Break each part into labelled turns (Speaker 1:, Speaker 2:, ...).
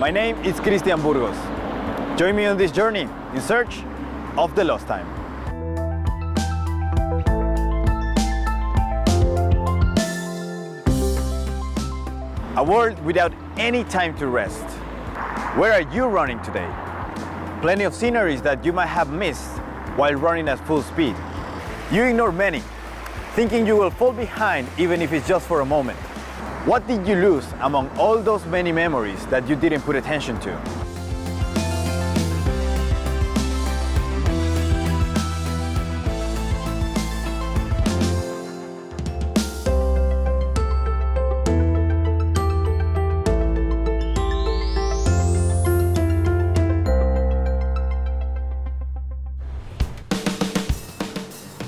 Speaker 1: My name is Cristian Burgos. Join me on this journey in search of the lost time. A world without any time to rest. Where are you running today? Plenty of sceneries that you might have missed while running at full speed. You ignore many, thinking you will fall behind even if it's just for a moment. What did you lose among all those many memories that you didn't put attention to?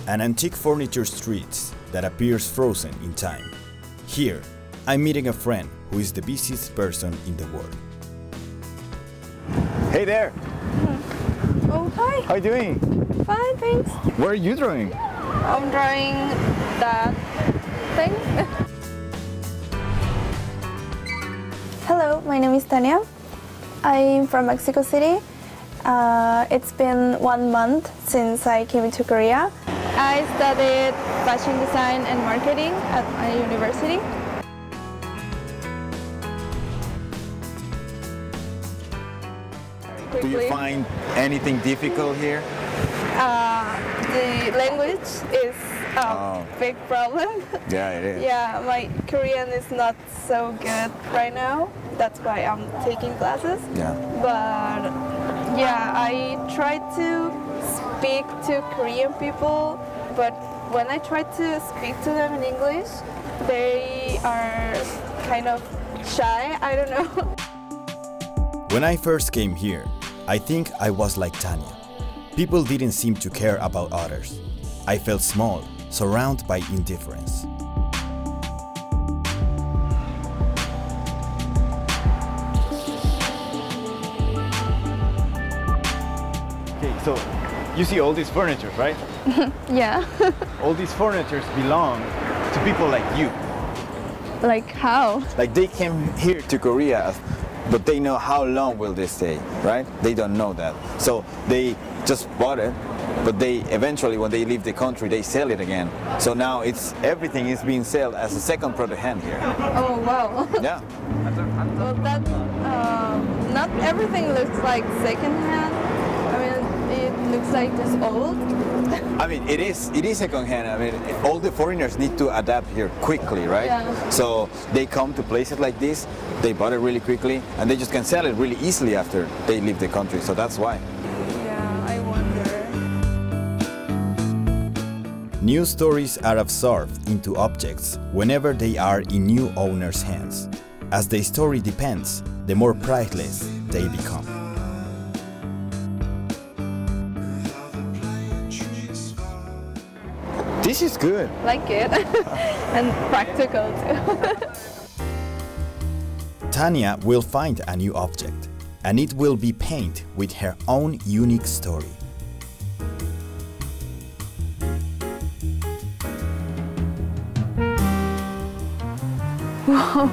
Speaker 2: An antique furniture street that appears frozen in time. Here, I'm meeting a friend who is the busiest person in the world.
Speaker 1: Hey there!
Speaker 3: Oh, hi!
Speaker 1: How are you doing?
Speaker 3: Fine, thanks.
Speaker 1: What are you drawing?
Speaker 3: I'm drawing that thing. Hello, my name is Tania. I'm from Mexico City. It's been 1 month since I came to Korea. I studied fashion design and marketing at my university.
Speaker 1: Do you find anything difficult here?
Speaker 3: The language is a big problem.
Speaker 1: Yeah, it is.
Speaker 3: Yeah, my Korean is not so good right now. That's why I'm taking classes.
Speaker 1: Yeah.
Speaker 3: But yeah, I try to speak to Korean people, but when I try to speak to them in English, they are kind of shy. I don't know.
Speaker 2: When I first came here, I think I was like Tania. People didn't seem to care about others. I felt small, surrounded by indifference.
Speaker 1: Okay, so you see all these furniture, right?
Speaker 3: Yeah.
Speaker 1: All these furnitures belong to people like you.
Speaker 3: Like how?
Speaker 1: Like they came here to Korea, but they know how long will they stay, right? They don't know that. So they just bought it, but they eventually, when they leave the country, they sell it again. So now everything is being sold as a second product hand here.
Speaker 3: Oh, wow.
Speaker 1: Yeah.
Speaker 3: Well, that, not everything looks like second-hand. I mean, it looks like just old.
Speaker 1: I mean, it is second hand. I mean, all the foreigners need to adapt here quickly, right?
Speaker 3: Yeah.
Speaker 1: So they come to places like this, they bought it really quickly, and they just can sell it really easily after they leave the country. So that's why.
Speaker 3: Yeah, I wonder.
Speaker 2: New stories are absorbed into objects whenever they are in new owners' hands. As the story depends, the more priceless they become.
Speaker 1: This is good.
Speaker 3: Like it. And practical too.
Speaker 2: Tania will find a new object, and it will be painted with her own unique story.
Speaker 3: Wow.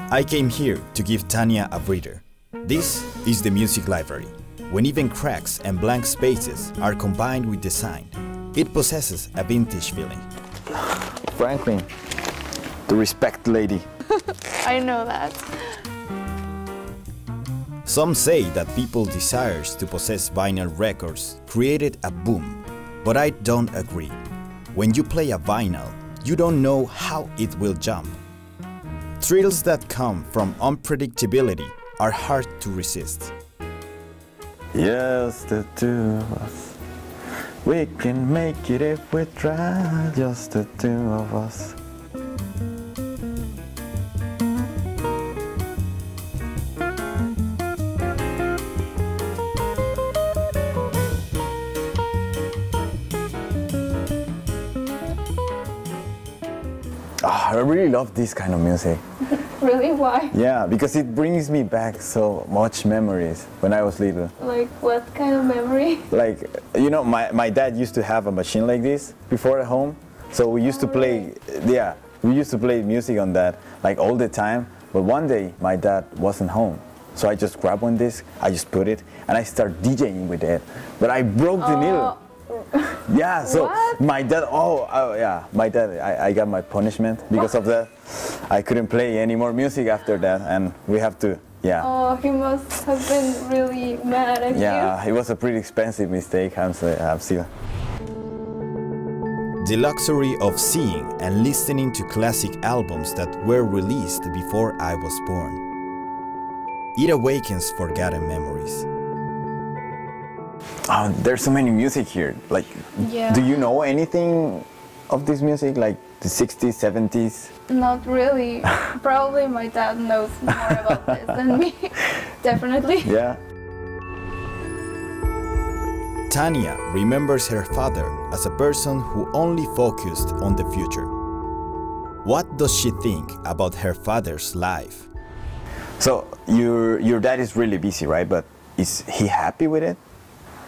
Speaker 2: I came here to give Tania a breather. This is the music library. When even cracks and blank spaces are combined with design, it possesses a vintage feeling.
Speaker 1: Franklin, the respect lady.
Speaker 3: I know that.
Speaker 2: Some say that people's desires to possess vinyl records created a boom, but I don't agree. When you play a vinyl, you don't know how it will jump. Thrills that come from unpredictability are hard to resist.
Speaker 1: Just the two of us. We can make it if we try. Just the two of us. I really love this kind of music.
Speaker 3: Really? Why?
Speaker 1: Yeah, because it brings me back so much memories when I was little.
Speaker 3: Like what kind of memory?
Speaker 1: Like, you know, my dad used to have a machine like this before at home, So we used to play, yeah, we used to play music on that like all the time. But one day my dad wasn't home. So I just grabbed one disc, I just put it, and I started DJing with it. But I broke the needle. Yeah, so
Speaker 3: What?
Speaker 1: my dad, I got my punishment because of that. I couldn't play any more music after that, and we have to, yeah.
Speaker 3: Oh, he must have been really mad at
Speaker 1: Yeah,
Speaker 3: you.
Speaker 1: it was a pretty expensive mistake, I'm still.
Speaker 2: The luxury of seeing and listening to classic albums that were released before I was born. It awakens forgotten memories.
Speaker 1: There's so many music here. Like,
Speaker 3: Yeah.
Speaker 1: do you know anything of this music, like the 60s, 70s?
Speaker 3: Not really. Probably my dad knows more about this than me. Definitely.
Speaker 1: Yeah.
Speaker 2: Tania remembers her father as a person who only focused on the future. What does she think about her father's life?
Speaker 1: So your dad is really busy, right? But is he happy with it?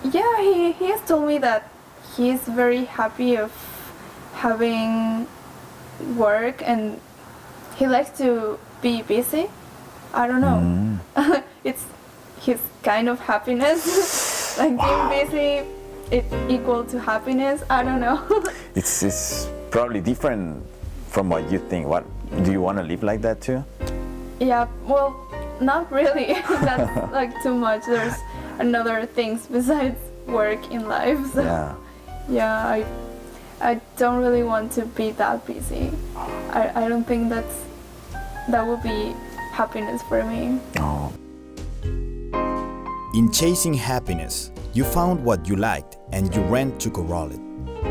Speaker 3: Yeah, he has told me that he's very happy of having work and he likes to be busy. I don't know. It's his kind of happiness. Like being busy, it's equal to happiness. I don't know.
Speaker 1: It's probably different from what you think. What do you want to live like that too?
Speaker 3: Yeah, well, not really. That's like too much. There's another things besides work in life. So
Speaker 1: Yeah.
Speaker 3: yeah, I don't really want to be that busy. I don't think that would be happiness for me.
Speaker 1: Oh.
Speaker 2: In chasing happiness, you found what you liked and you ran to corral it.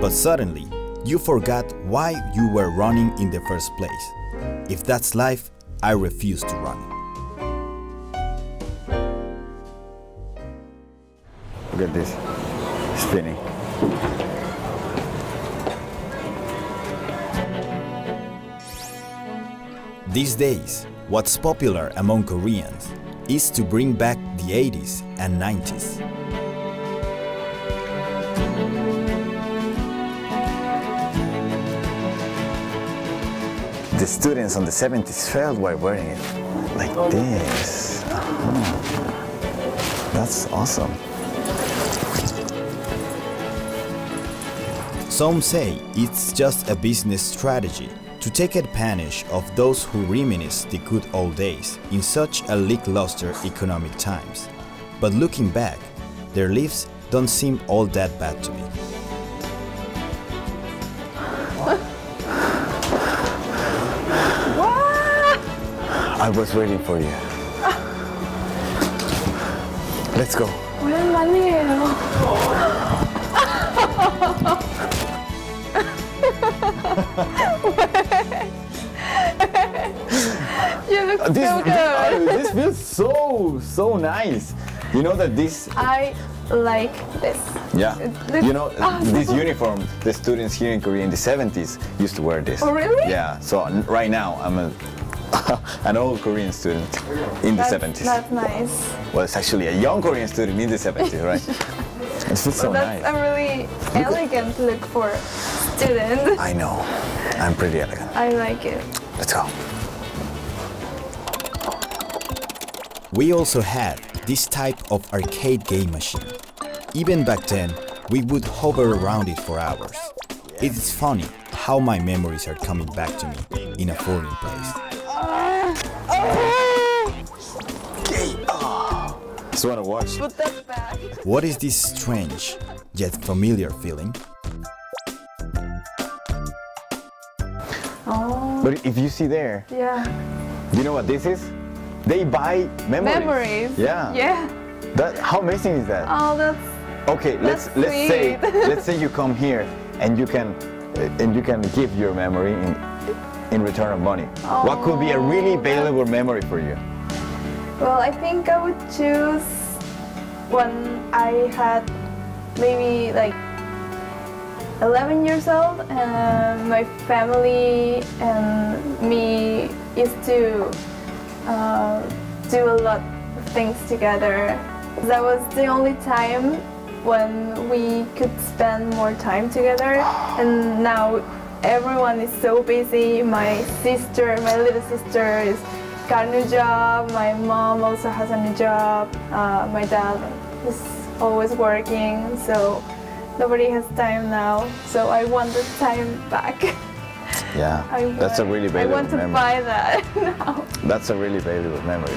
Speaker 2: But suddenly, you forgot why you were running in the first place. If that's life, I refuse to run.
Speaker 1: Look at this, spinning.
Speaker 2: These days, what's popular among Koreans is to bring back the 80s and 90s.
Speaker 1: The students on the 70s felt while wearing it like this. That's awesome.
Speaker 2: Some say it's just a business strategy to take advantage of those who reminisce the good old days in such a lackluster economic times. But looking back, their lives don't seem all that bad to me.
Speaker 1: I was waiting for you. Let's go.
Speaker 3: 오랜만이에요. You look so good.
Speaker 1: This feels so nice. You know that this.
Speaker 3: I like this.
Speaker 1: Yeah.
Speaker 3: This-
Speaker 1: You know this uniform. The students here in Korea in the 70s used to wear this.
Speaker 3: Oh, really?
Speaker 1: Yeah. So right now I'm an old Korean student in the 70s.
Speaker 3: That's nice.
Speaker 1: Well, it's actually a young Korean student in the 70s, right? It feels so
Speaker 3: That's
Speaker 1: nice.
Speaker 3: a really elegant look for student.
Speaker 1: I know. I'm pretty elegant.
Speaker 3: I like it.
Speaker 1: Let's go.
Speaker 2: We also had this type of arcade game machine. Even back then, we would hover around it for hours. It is funny how my memories are coming back to me in a foreign place.
Speaker 1: Just want to watch.
Speaker 3: Put that back.
Speaker 2: What is this strange yet familiar feeling?
Speaker 3: Oh,
Speaker 1: But if you see there,
Speaker 3: yeah.
Speaker 1: you know what this is? They buy memories.
Speaker 3: Memories.
Speaker 1: Yeah.
Speaker 3: Yeah.
Speaker 1: How amazing is that?
Speaker 3: Oh, that's
Speaker 1: Okay, let's
Speaker 3: sweet.
Speaker 1: let's say you come here and you can give your memory in return of money. What could be a really valuable memory for you?
Speaker 3: Well, I think I would choose when I had maybe like 11 years old and my family and me used to do a lot of things together. That was the only time when we could spend more time together, and now everyone is so busy. My little sister is got a new job. My mom also has a new job. My dad is always working, so nobody has time now. So I want the time back.
Speaker 1: Yeah, that's a really valuable memory.
Speaker 3: I want to buy that now.
Speaker 1: That's a really valuable memory.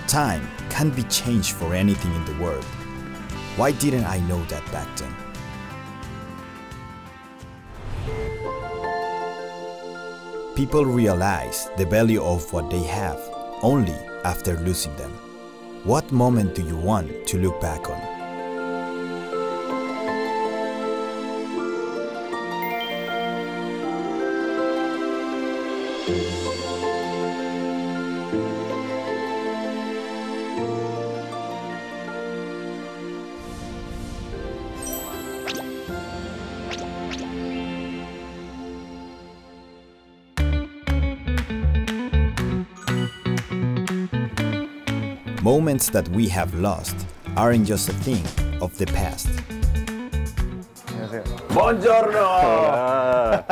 Speaker 2: Time can't be changed for anything in the world. Why didn't I know that back then? People realize the value of what they have only after losing them. What moment do you want to look back on? Moments that we have lost aren't just a thing of the past.
Speaker 1: Buongiorno!
Speaker 4: Hola.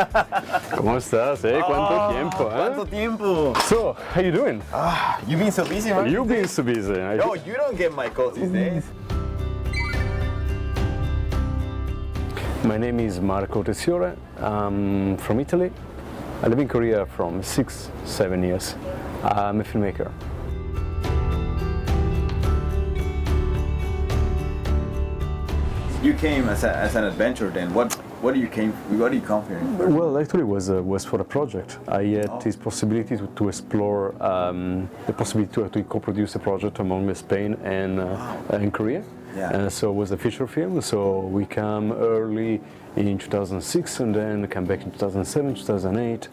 Speaker 4: ¿Cómo estás? ¿Cuánto tiempo?
Speaker 1: ¿Cuánto tiempo?
Speaker 4: So, how you doing?
Speaker 1: You've been so busy, man.
Speaker 4: You've been so busy.
Speaker 1: No, you don't get my calls these days.
Speaker 4: My name is Marco Teixeira. I'm from Italy. I live in Korea from 6-7 years. I'm a filmmaker.
Speaker 1: You came as an adventurer then. What do you come here?
Speaker 4: Well, actually, it was for a project. I had this possibility to explore the possibility to co-produce a project among Spain and Korea.
Speaker 1: Yeah.
Speaker 4: And so it was a feature film. So we come early in 2006 and then come back in 2007, 2008.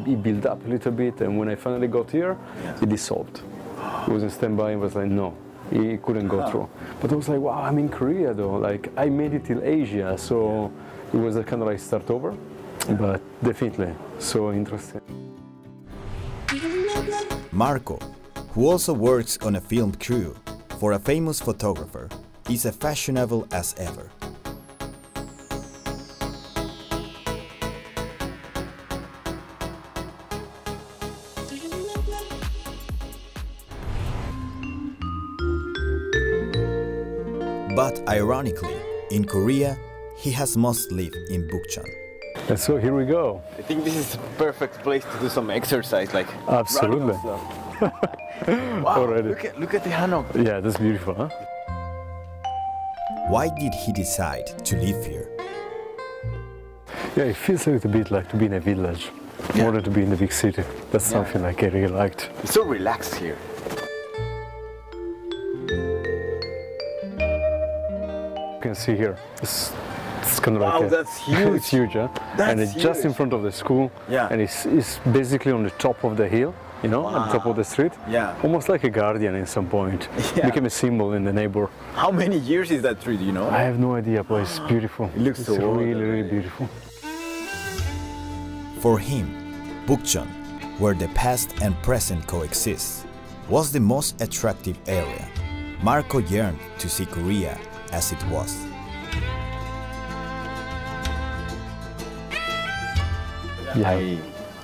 Speaker 4: It built up a little bit, and when I finally got here, it dissolved. It was in standby. I was like, no. It couldn't go through. But I was like, wow, I'm in Korea though. Like, I made it till Asia, so it was a kind of like start over. But definitely, so interesting.
Speaker 2: Marco, who also works on a film crew for a famous photographer, is as fashionable as ever. But ironically, in Korea, he has most lived in Bukchon.
Speaker 4: And so here we go.
Speaker 1: I think this is the perfect place to do some exercise, like
Speaker 4: Absolutely.
Speaker 1: Wow,
Speaker 4: Already.
Speaker 1: Look at the hanok.
Speaker 4: Yeah, that's beautiful, huh?
Speaker 2: Why did he decide to live here?
Speaker 4: Yeah, it feels a little bit like to be in a village, more than to be in the big city. That's something like I really liked.
Speaker 1: It's so relaxed here.
Speaker 4: You can see here, it's kind of like
Speaker 1: wow, that's huge.
Speaker 4: It's huge, huh?
Speaker 1: That's
Speaker 4: and it's just in front of the school.
Speaker 1: Yeah.
Speaker 4: And it's basically on the top of the hill, you know, on top of the street.
Speaker 1: Yeah.
Speaker 4: Almost like a guardian at some point.
Speaker 1: Yeah.
Speaker 4: Became a symbol in the neighbor.
Speaker 1: How many years is that tree, do you know?
Speaker 4: I have no idea, but it's beautiful.
Speaker 1: It looks
Speaker 4: it's
Speaker 1: so old,
Speaker 4: really, really beautiful.
Speaker 2: For him, Bukchon, where the past and present coexist, was the most attractive area. Marco yearned to see Korea as it was.
Speaker 4: Yeah.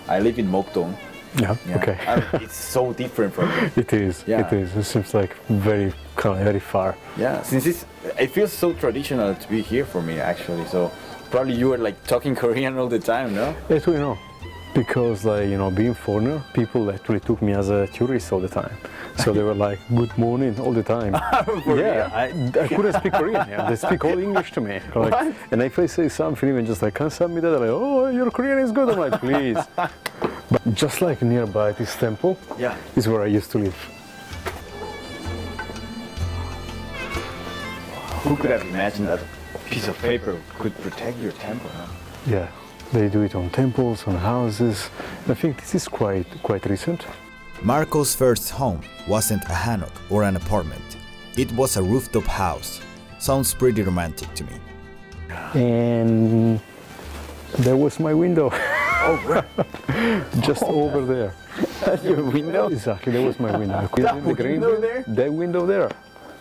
Speaker 1: I live in Mokdong.
Speaker 4: Yeah, okay.
Speaker 1: It's so different from here.
Speaker 4: It is,
Speaker 1: Yeah.
Speaker 4: it is. It seems like very far.
Speaker 1: Yeah, since it feels so traditional to be here for me actually. So probably you were like talking Korean all the time, no?
Speaker 4: Actually, no. Because, like, you know, being foreigner, people actually took me as a tourist all the time. So they were like, good morning all the time. Yeah, I couldn't speak Korean. Yeah. They speak all English to me. Like,
Speaker 1: What?
Speaker 4: and if I say something, even just like, can you send me that? They're like, oh, your Korean is good. I'm like, please. But just like nearby this temple is where I used to live.
Speaker 1: Who could have imagined that a piece of paper could protect your temple? Huh?
Speaker 4: Yeah, they do it on temples, on houses. I think this is quite recent.
Speaker 2: Marco's first home wasn't a hanok or an apartment. It was a rooftop house. Sounds pretty romantic to me.
Speaker 4: And there was my window.
Speaker 1: Oh, where?
Speaker 4: Just over there.
Speaker 1: Your window?
Speaker 4: Exactly, that was my window.
Speaker 1: That window there?
Speaker 4: That window there.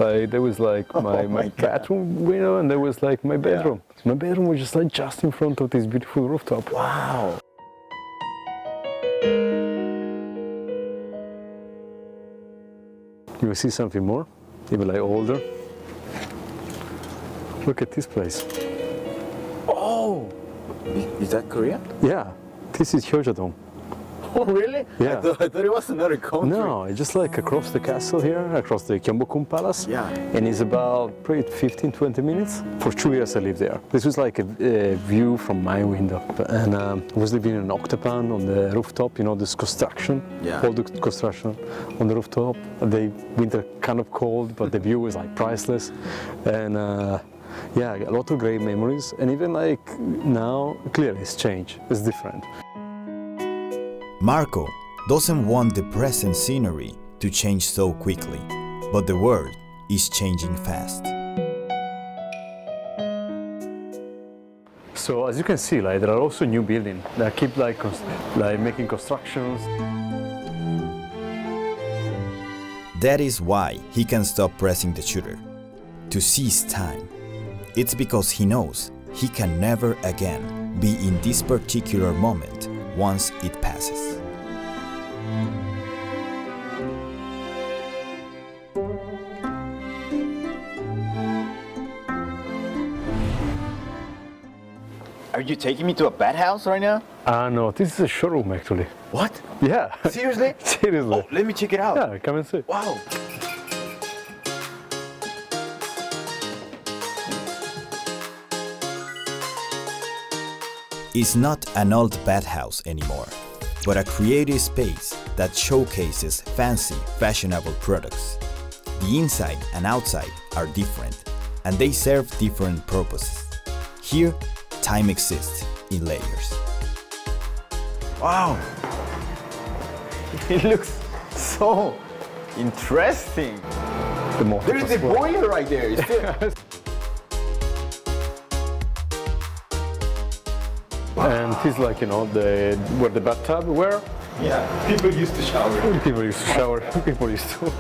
Speaker 4: Like there was like my bathroom window, and there was like my bedroom. My bedroom was just like just in front of this beautiful rooftop.
Speaker 1: Wow.
Speaker 4: You will see something more, even like older. Look at this place.
Speaker 1: Oh, is that Korea?
Speaker 4: Yeah, this is Cheongchun.
Speaker 1: Oh, really?
Speaker 4: Yeah.
Speaker 1: I thought it was another country.
Speaker 4: No, it's just like across the castle here, across the Gyeongbokgung Palace.
Speaker 1: Yeah.
Speaker 4: And it's about probably 15-20 minutes. For 2 years I lived there. This was like a view from my window. And I was living in an octapan on the rooftop, you know, this construction.
Speaker 1: Yeah.
Speaker 4: All the construction on the rooftop. The winter kind of cold, but the view was like priceless. And yeah, a lot of great memories. And even like now, clearly it's changed. It's different.
Speaker 2: Marco doesn't want the present scenery to change so quickly, but the world is changing fast.
Speaker 4: So as you can see, like there are also new buildings that keep like making constructions.
Speaker 2: That is why he can stop pressing the shooter, to seize time. It's because he knows he can never again be in this particular moment once it passes.
Speaker 1: Are you taking me to a bathhouse right now?
Speaker 4: No, this is a showroom actually.
Speaker 1: What?
Speaker 4: Yeah.
Speaker 1: Seriously?
Speaker 4: Seriously.
Speaker 1: Oh, let me check it out.
Speaker 4: Yeah, come and see.
Speaker 1: Wow.
Speaker 2: It's not an old bathhouse anymore, but a creative space that showcases fancy, fashionable products. The inside and outside are different, and they serve different purposes. Here, time exists in layers.
Speaker 1: Wow. It looks so interesting. There's the boiler right there. Is there?
Speaker 4: And it's like, you know, where the bathtub were.
Speaker 1: Yeah, people used to shower.
Speaker 4: People used to shower. People used to.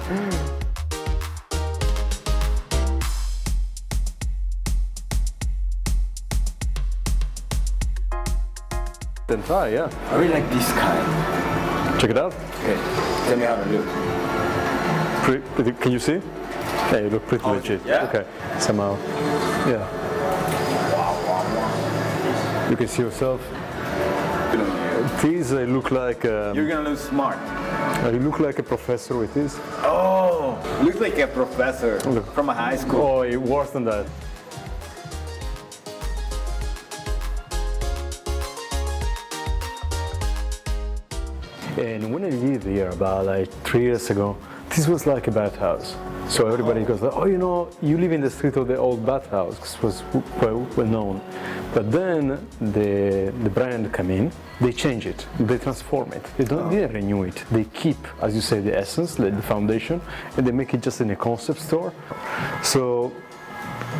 Speaker 4: Then try, yeah.
Speaker 1: I really like this kind.
Speaker 4: Check it out.
Speaker 1: Okay, tell me how to look.
Speaker 4: Can you see? Yeah, you look pretty legit.
Speaker 1: Yeah?
Speaker 4: Okay, somehow. Yeah. You can see yourself. These look like...
Speaker 1: You're gonna look smart.
Speaker 4: You look like a professor with this.
Speaker 1: Oh, look like a professor from a high school.
Speaker 4: Oh, worse than that. And when I lived here about like 3 years ago, this was like a bathhouse. So everybody goes, oh, you know, you live in the street of the old bathhouse, because it was well known. But then the brand come in, they change it, they transform it. They don't renew it. They keep, as you say, the essence, the foundation, and they make it just in a concept store. So,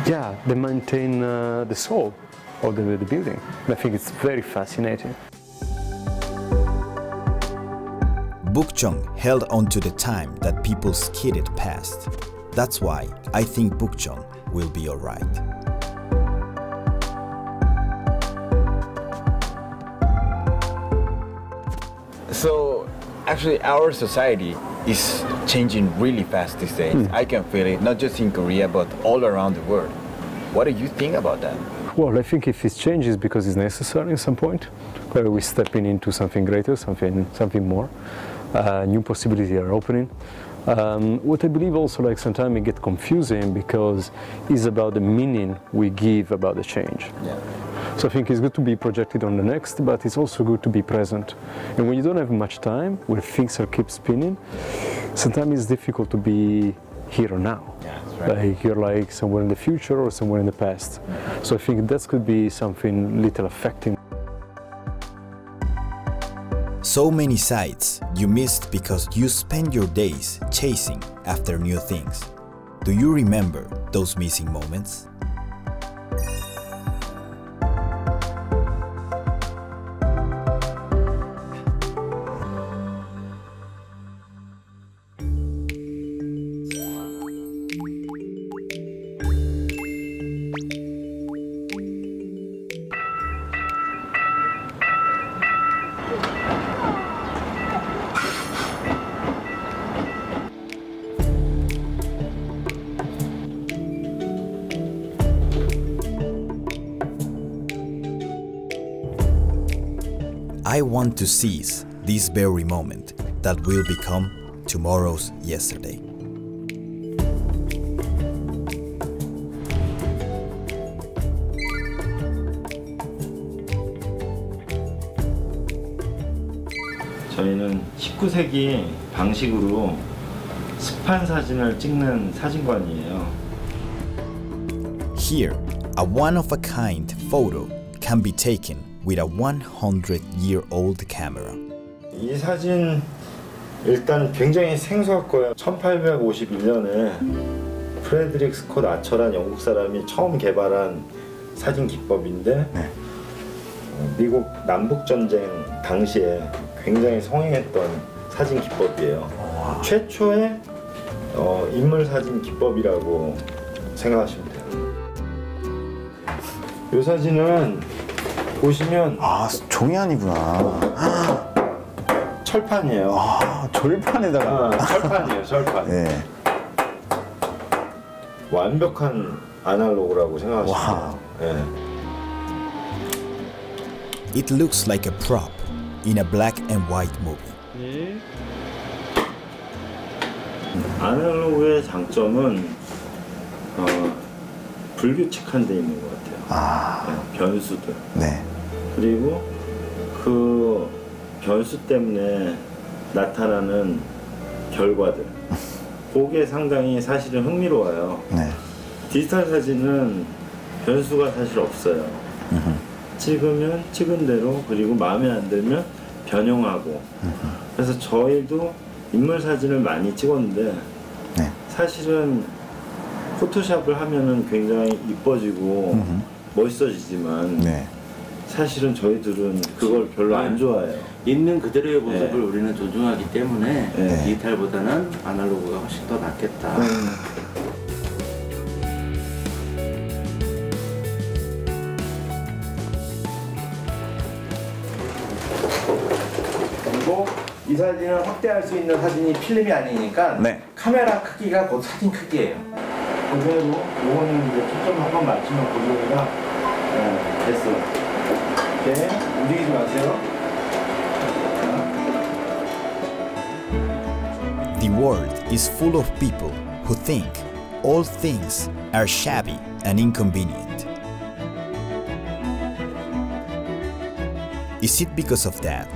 Speaker 4: yeah, they maintain the soul of the building. And I think it's very fascinating.
Speaker 2: Bukchon held on to the time that people skidded past. That's why I think Bukchon will be alright.
Speaker 1: So, actually, our society is changing really fast these days. I can feel it, not just in Korea, but all around the world. What do you think about that?
Speaker 4: Well, I think if it changes because it's necessary at some point, where we're stepping into something greater, something more. New possibilities are opening. What I believe also, like sometimes it gets confusing because it's about the meaning we give about the change.
Speaker 1: Yeah.
Speaker 4: So I think it's good to be projected on the next, but it's also good to be present. And when you don't have much time, where things are keep spinning, sometimes it's difficult to be here or now.
Speaker 1: Yeah, that's right.
Speaker 4: Like you're like somewhere in the future or somewhere in the past. So I think that could be something little affecting.
Speaker 2: So many sights you missed because you spend your days chasing after new things. Do you remember those missing moments? I want to seize this very moment that will become tomorrow's yesterday.
Speaker 5: 저희는 19세기 방식으로 습한 사진을 찍는 사진관이에요.
Speaker 2: Here, a one-of-a-kind photo can be taken with a 100-year-old camera.
Speaker 5: 이 사진 일단 굉장히 생소할 거예요. 1851년에 프레드릭 스콧 아처란 영국 사람이 처음 개발한 사진 기법인데 미국 남북 전쟁 당시에 굉장히 성행했던 사진 기법이에요. 최초의 인물 사진 기법이라고 생각하시면 돼요. 이 사진은 보시면
Speaker 1: 아, 종이 아니구나.
Speaker 5: 철판이에요.
Speaker 1: 아, 절판에다가.
Speaker 5: 철판이에요, 철판.
Speaker 1: 네.
Speaker 5: 완벽한 아날로그라고 생각하시면
Speaker 1: 와우.
Speaker 5: 돼요.
Speaker 2: It looks like a prop in a black and white movie.
Speaker 5: 아날로그의 장점은 불규칙한 데 있는 것 같아요. 변수들.
Speaker 1: 네.
Speaker 5: 그리고 그 변수 때문에 나타나는 결과들. 그게 상당히 사실은 흥미로워요.
Speaker 1: 네.
Speaker 5: 디지털 사진은 변수가 사실 없어요. 찍으면 찍은 대로, 그리고 마음에 안 들면 변형하고. 그래서 저희도 인물 사진을 많이 찍었는데
Speaker 1: 네.
Speaker 5: 사실은 포토샵을 하면은 굉장히 이뻐지고 멋있어지지만
Speaker 1: 네.
Speaker 5: 사실은 저희들은 그걸 별로 안 좋아해요.
Speaker 6: 있는 그대로의 모습을
Speaker 5: 네.
Speaker 6: 우리는 존중하기 때문에
Speaker 5: 네.
Speaker 6: 디지털보다는 아날로그가 훨씬 더 낫겠다.
Speaker 7: 그리고 이 사진을 확대할 수 있는 사진이 필름이 아니니까
Speaker 1: 네.
Speaker 7: 카메라 크기가 곧 사진 크기예요.
Speaker 5: 그대로 요거는 이제 초점 한번 맞추면 그대로가 됐어. 네, 움직이지 마세요.
Speaker 2: The world is full of people who think all things are shabby and inconvenient. Is it because of that?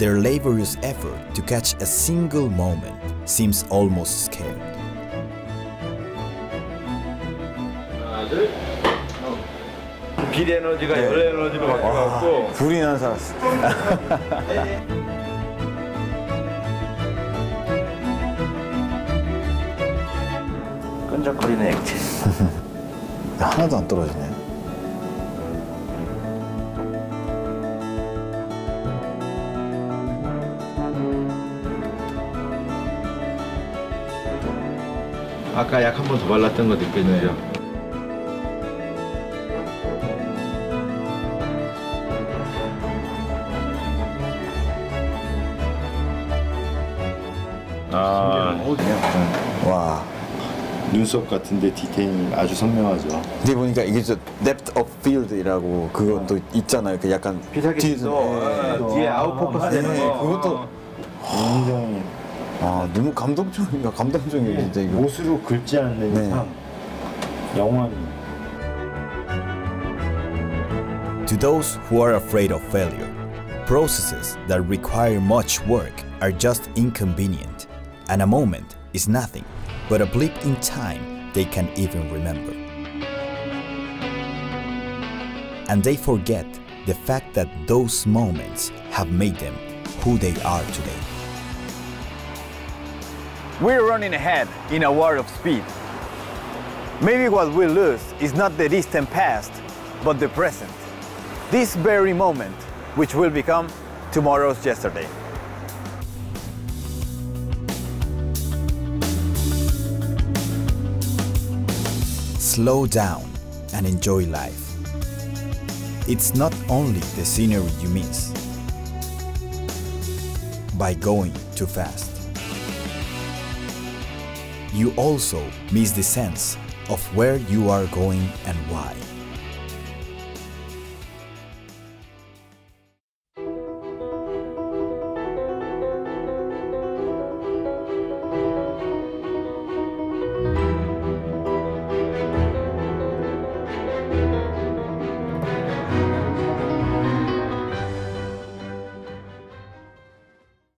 Speaker 2: Their laborious effort to catch a single moment seems almost scared.
Speaker 5: 하나, 둘. 빛 에너지가 열 에너지로 바뀌어갖고
Speaker 1: 불이 난 살았어.
Speaker 7: 끈적거리는 액체.
Speaker 1: 하나도 안 떨어지네.
Speaker 5: 아까 약 한 번 더 발랐던 거 느껴지죠?
Speaker 1: 와.
Speaker 5: 눈썹 같은데 디테일이 아주 선명하죠.
Speaker 1: 근데 보니까 이게 저 depth of field이라고 그것도 있잖아요. 그 약간
Speaker 7: 비슷하게도 뒤에 아웃포커스 되는 거.
Speaker 1: 그것도
Speaker 5: 굉장히
Speaker 1: 너무 감동적이에요 진짜 이거.
Speaker 5: 못으로 긁지 않는 이상 영원히.
Speaker 2: To those who are afraid of failure, processes that require much work are just inconvenient, and a moment is nothing but a blip in time they can't even remember. And they forget the fact that those moments have made them who they are today.
Speaker 1: We're running ahead in a war of speed. Maybe what we lose is not the distant past, but the present. This very moment, which will become tomorrow's yesterday.
Speaker 2: Slow down and enjoy life. It's not only the scenery you miss by going too fast. You also miss the sense of where you are going and why.